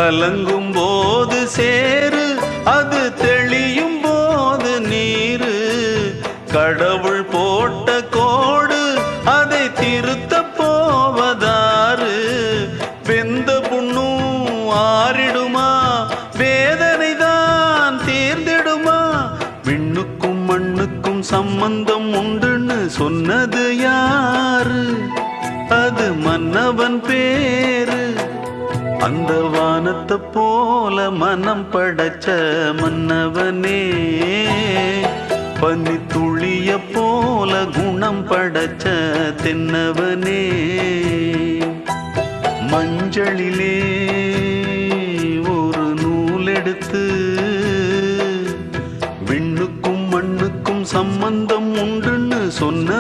கலங்கும் போது சேரு, அது தெளியும் போது நீரு. கடவுள் போட்ட கோடு, அதை திருத்த போவதாறு. வெந்த புண்ணும் ஆறிடுமா, வேதனை தான் தீர்ந்திடுமா? விண்ணுக்கும் மண்ணுக்கும் சம்பந்தம் உண்டுன்னு சொன்னது யாரு? அது மன்னவன் பேரு. அந்த வானத்தை போல மனம் படைச்ச மன்னவனே, பனி துளிய போல குணம் படைச்ச தென்னவனே. மஞ்சளிலே